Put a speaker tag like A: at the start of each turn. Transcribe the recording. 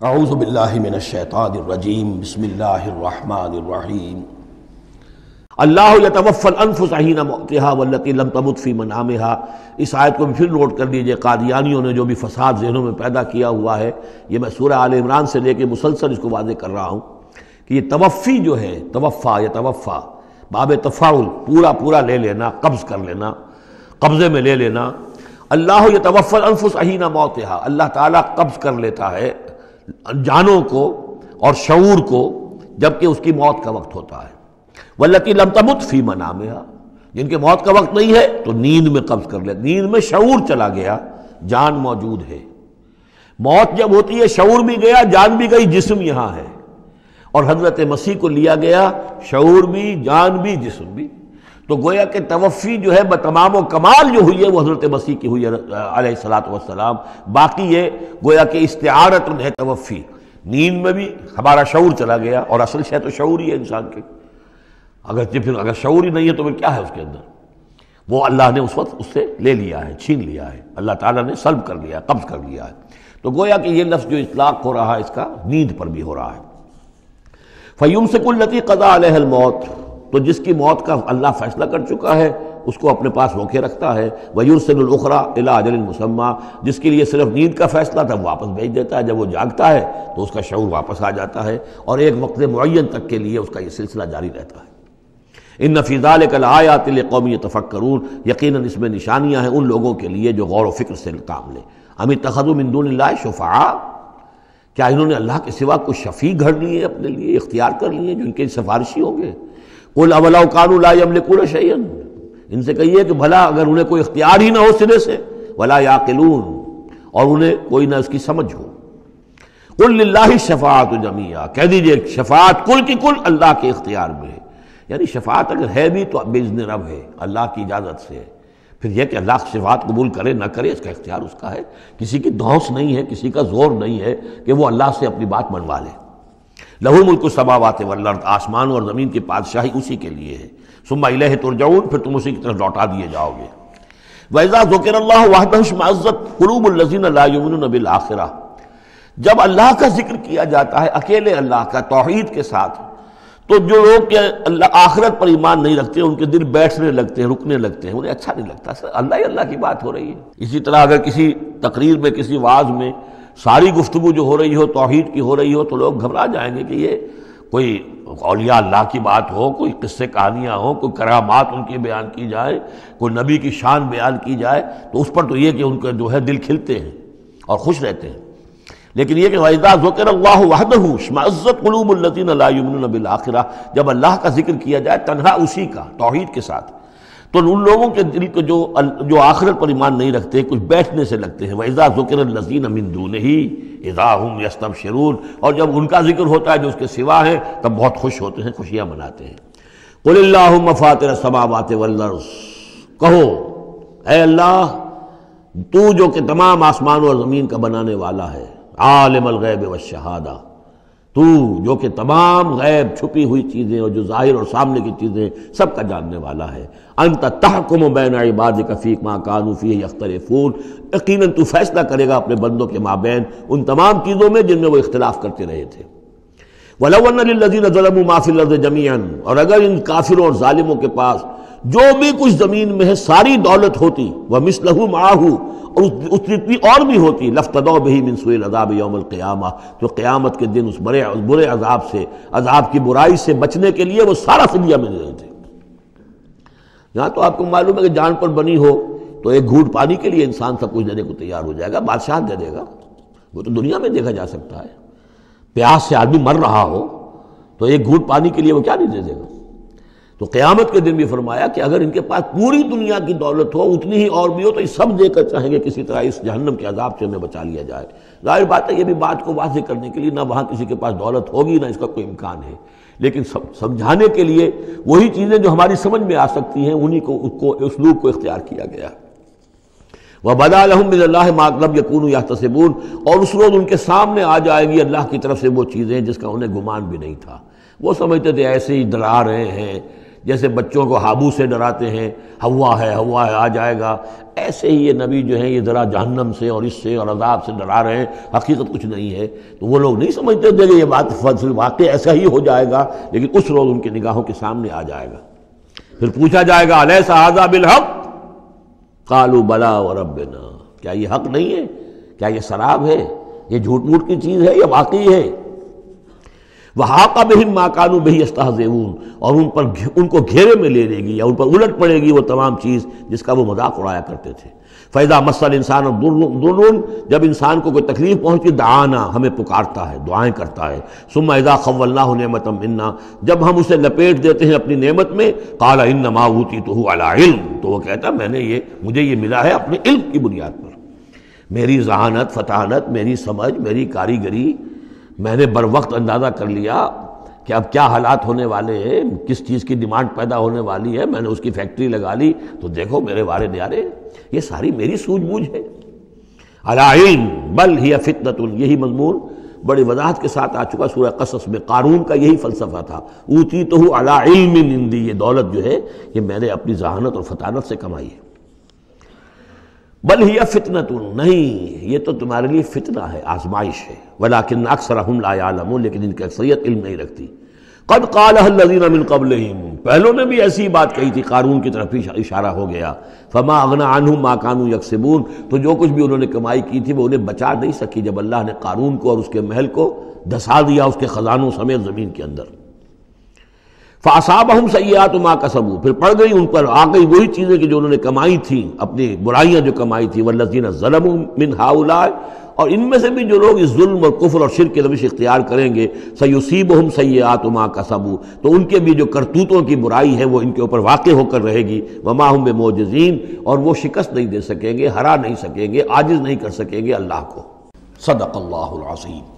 A: اعوذ باللہ من الشیطان الرجیم بسم اللہ الرحمن الرحیم اللہ یتوفی الانفس حین موتها والتی لم تمت فی منامها۔ اس آیت کو بھی پھر نوٹ کر لیجئے، قادیانیوں نے جو بھی فساد ذہنوں میں پیدا کیا ہوا ہے، یہ میں سورہ آل عمران سے لے کے مسلسل اس کو واضح کر رہا ہوں کہ یہ توفی جو ہے، توفا یا توفا باب تفاعل، پورا لے لینا، قبض کر لینا، قبضے میں لے لینا۔ اللہ یتوفی الانفس حین موتها، اللہ تعالیٰ قبض کر لیتا ہے جانوں کو اور شعور کو جبکہ اس کی موت کا وقت ہوتا ہے۔ والتی لم تمت فی منامها، جن کے موت کا وقت نہیں ہے تو نیند میں قبض کر لے، نیند میں شعور چلا گیا، جان موجود ہے۔ موت جب ہوتی ہے شعور بھی گیا، جان بھی گئی، جسم یہاں ہے، اور حضرت مسیح کو لیا گیا، شعور بھی، جان بھی، جسم بھی۔ تو گویا کہ توفی جو ہے بتمام و کمال جو ہوئی ہے وہ حضرت مسیح کی ہوئی ہے علیہ الصلوۃ والسلام۔ باقی یہ گویا کہ استعارت ہے توفی، نیند میں بھی ہمارا شعور چلا گیا، اور اصل شے تو شعور ہی ہے انسان کے، اگر شعور ہی نہیں ہے تو پھر کیا ہے اس کے اندر؟ وہ اللہ نے اس وقت اس سے لے لیا ہے، چھین لیا ہے، اللہ تعالیٰ نے سلب کر لیا، قبض کر لیا ہے۔ تو گویا کہ یہ لفظ جو اطلاق ہو رہا ہے اس کا نیند پر بھی ہو رہا ہے۔ فَيُمْسِكُ الَّتِي قَضَىٰ عَلَيْهَا الْمَوْتَ، تو جس کی موت کا اللہ فیصلہ کر چکا ہے اس کو اپنے پاس روکے رکھتا ہے۔ وَيُرْسِلُ الْأُخْرَىٰ إِلَىٰ أَجَلٍ مُّسَمًّى، جس کے لیے صرف نیند کا فیصلہ تھا واپس بھیج دیتا ہے، جب وہ جاگتا ہے تو اس کا شعور واپس آ جاتا ہے، اور ایک وقت معین تک کے لیے اس کا یہ سلسلہ جاری رہتا ہے۔ ان فی ذلک لآیات لقوم یتفکرون، یقیناً اس میں نشانیاں ہیں ان لوگوں کے لیے جو غور و فکر سے کام لیں۔ ام اتخذوا من دون اللہ شفعاء، کیا انہوں نے اللہ کے سوا کوئی شفیع گھڑ لیے اپنے لیے، اختیار کر لیے جو ان کے سفارشی ہوں گے؟ قل اولو کانوا لا یملکون شیئا، ان سے کہیے کہ بھلا اگر انہیں کوئی اختیار ہی نہ ہو سرے سے، ولا یعقلون، اور انہیں کوئی نہ اس کی سمجھ ہو۔ قل للہ الشفاعۃ جمیعا، کہہ دیجئے شفاعت کل کی کل اللہ کے اختیار میں ہے، یعنی شفاعت اگر ہے بھی تو باذن رب ہے، اللہ کی اجازت سے ہے۔ پھر یہ کہ اللہ شفاعت قبول کرے نہ کرے اس کا اختیار اس کا ہے، کسی کی دھونس نہیں ہے، کسی کا زور نہیں ہے کہ وہ اللہ سے اپنی بات منوا لے۔ لہ ملک السماوات والارض، آسمان اور زمین کی بادشاہی اسی کے لیے ہے۔ ثم الیہ ترجعون، پھر تم اسی کی طرف لوٹا دیے جاؤ گے۔ وَإِذَا ذُكِرَ اللَّهُ وَحْدَهُ اشْمَأَزَّتْ قُلُوبُ الَّذِينَ لَا يُؤْمِنُونَ بِالْآخِرَةِ، جب اللہ کا ذکر کیا جاتا ہے اکیلے اللہ کا توحید کے ساتھ، تو جو لوگ کہ اللہ آخرت پر ایمان نہیں رکھتے ان کے دل بیٹھنے لگتے ہیں، رکنے لگتے ہیں، انہیں اچھا نہیں لگتا، اللہ ہی اللہ کی بات ہو رہی ہے۔ اسی طرح اگر کسی تقریر میں، کسی وعظ میں ساری گفتگو جو ہو رہی ہو توحید کی ہو رہی ہو تو لوگ گھبرا جائیں گے کہ یہ کوئی اولیاء اللہ کی بات ہو، کوئی قصے کہانیاں ہوں، کوئی کرامات ان کی بیان کی جائے، کوئی نبی کی شان بیان کی جائے، تو اس پر تو یہ کہ ان کا جو ہے دل کھلتے ہیں اور خوش رہتے ہیں۔ لیکن یہ کہ وَإِذَا ذُكِرَ اللَّهُ وَحْدَهُ اشْمَأَزَّتْ قُلُوبُ الَّذِينَ لَا يُؤْمِنُونَ بِالْآخِرَةِ، جب اللہ کا ذکر کیا جائے تنہا اسی کا توحید کے ساتھ، تو ان لوگوں کے دل کو جو آخرت پر ایمان نہیں رکھتے کچھ بیٹھنے سے لگتے ہیں۔ وَإِذَا ذُكِرَ الَّذِينَ مِن دُونِهِ إِذَا هُمْ يَسْتَبْشِرُونَ، اور جب ان کا ذکر ہوتا ہے جو اس کے سوا ہے تب بہت خوش ہوتے ہیں، خوشیاں مناتے ہیں۔ قُلِ اللَّهُمَّ فَاطِرَ السَّمَاوَاتِ وَالْأَرْضِ، کہو اے اللہ تو جو کہ تمام آسمان اور زمین کا بنانے والا ہے، عالم الغیب والشہادہ، تو جو کہ تمام غیب چھپی ہوئی چیزیں اور جو ظاہر اور سامنے کی چیزیں سب کا جاننے والا ہے۔ انت تحکم بین عبادک فیما کانوا فیہ یختلفون، یقیناً تو فیصلہ کرے گا اپنے بندوں کے مابین ان تمام چیزوں میں جن میں وہ اختلاف کرتے رہے تھے۔ وَلَوْ أَنَّ لِلَّذِينَ ظَلَمُوا مَا فِي الْأَرْضِ جَمِيعًا، اور اگر ان کافروں اور ظالموں کے پاس جو بھی کچھ زمین میں ہے ساری دولت ہوتی، وَمِثْلَهُ مَعَهُ، اور اس جتنی اور بھی ہوتی، لَافْتَدَوْا بِهِ مِنْ سُوءِ الْعَذَابِ يَوْمَ الْقِيَامَةِ، تو قیامت کے دن اس برے عذاب سے، عذاب کی برائی سے بچنے کے لیے وہ سارا فدیہ میں دے رہے تھے۔ یہاں تو آپ کو معلوم ہے کہ جان پر بنی ہو تو ایک گھونٹ پانی کے لیے انسان سب کچھ دینے کو تیار ہو جائے گا، بادشاہ دے دے گا، وہ تو دنیا میں دیکھا جا سکتا ہے۔ پیاس سے آدمی مر رہا ہو تو ایک گھونٹ پانی کے لیے وہ کیا نہیں دے دے گا؟ تو قیامت کے دن بھی فرمایا کہ اگر ان کے پاس پوری دنیا کی دولت ہو، اتنی ہی اور بھی ہو، تو یہ سب دے کر چاہیں گے کسی طرح اس جہنم کے عذاب سے ہمیں بچا لیا جائے۔ ظاہر بات ہے یہ بھی بات کو واضح کرنے کے لیے نہ وہاں کسی کے پاس دولت ہوگی نہ اس کا کوئی امکان ہے، لیکن سمجھانے کے لیے وہی چیزیں جو ہماری سمجھ میں آ سکتی ہیں انہی کو اسلوب کو اختیار کیا گیا۔ وَبَدَا لَهُم مِّنَ اللَّهِ مَا لَمْ يَكُونُوا يَحْتَسِبُونَ، اور اس روز ان کے سامنے آ جائے گی اللہ کی طرف سے وہ چیزیں جس کا انہیں گمان بھی نہیں تھا۔ وہ سمجھتے تھے ایسے ہی ڈرا رہے ہیں، جیسے بچوں کو ہابو سے ڈراتے ہیں، ہوا ہے آ جائے گا، ایسے ہی یہ نبی جو ہیں یہ ذرا جہنم سے اور اس سے اور عذاب سے ڈرا رہے ہیں، حقیقت کچھ نہیں ہے۔ تو وہ لوگ نہیں سمجھتے تھے کہ یہ بات واقع ایسا ہی ہو جائے گا، لیکن اس روز ان کی نگاہوں کے سامنے آ جائے گا۔ پھر پوچھا جائے گا الیس ھذا بالحق قالوا بلی وربنا، کیا یہ حق نہیں ہے؟ کیا یہ سراب ہے؟ یہ جھوٹ موٹ کی چیز ہے یا واقعی ہے؟ وحاق بہم ما كانوا به يستهزئون، اور ان کو گھیرے میں لے لے گی یا ان پر الٹ پڑے گی وہ تمام چیز جس کا وہ مذاق اڑایا کرتے تھے۔ فَإِذَا مَسَّ الْإِنسَانَ ضُرٌّ، جب انسان کو کوئی تکلیف پہنچتی دعانا، ہمیں پکارتا ہے، دعائیں کرتا ہے۔ ثُمَّ إِذَا خَوَّلْنَاهُ نِعْمَةً مِنَّا، جب ہم اسے لپیٹ دیتے ہیں اپنی نعمت میں، قَالَ إِنَّمَا أُوتِيتُهُ عَلَىٰ عِلْمٍ، تو وہ کہتا مجھے یہ ملا ہے اپنے علم کی بنیاد پر، میری ذہانت، فطانت، میری سمجھ، میری کاریگری، میں نے بر وقت اندازہ کر لیا کہ اب کیا حالات ہونے والے ہیں، کس چیز کی ڈیمانڈ پیدا ہونے والی ہے، میں نے اس کی فیکٹری لگا لی، تو دیکھو میرے وارے نیارے، یہ ساری میری سوجھ بوجھ ہے۔ علی علم بل ہی فتنۃ، یہی مضمون بڑی وضاحت کے ساتھ آ چکا سورہ قصص میں۔ قارون کا یہی فلسفہ تھا، اوتیتہ علی علم عندی، یہ دولت جو ہے یہ میں نے اپنی ذہانت اور فطانت سے کمائی ہے۔ بل ہی فتنۃ، نہیں یہ تو تمہارے لیے فتنہ ہے، آزمائش ہے۔ ولکن اکثرہم لا یعلمون، لیکن ان کی اکثریت علم نہیں رکھتی۔ قد قالها الذین من قبلہم، پہلوں نے بھی ایسی بات کہی تھی، قارون کی طرف اشارہ ہو گیا۔ فما اغنی عنہم ما كانوا یکسبون، تو جو کچھ بھی انہوں نے کمائی کی تھی وہ انہیں بچا نہیں سکی جب اللہ نے قارون کو اور اس کے محل کو دھسا دیا اس کے خزانوں سمیت زمین کے اندر۔ فاصابہم سیئات ما کسبوا، پھر پڑ گئی ان پر، آ گئی وہی چیزیں کہ جو انہوں نے کمائی تھیں، اپنی برائیاں جو کمائی تھیں۔ والذین ظلموا من ہؤلاء، اور ان میں سے بھی جو لوگ اس ظلم اور کفر اور شرک کی روش اختیار کریں گے، سیصیبہم سیئات ما کسبوا، تو ان کے بھی جو کرتوتوں کی برائی ہے وہ ان کے اوپر واقع ہو کر رہے گی۔ وما ہم بمعجزین، اور وہ شکست نہیں دے سکیں گے، ہرا نہیں سکیں گے، عاجز نہیں کر سکیں گے اللہ کو۔ صدق اللہ العظیم۔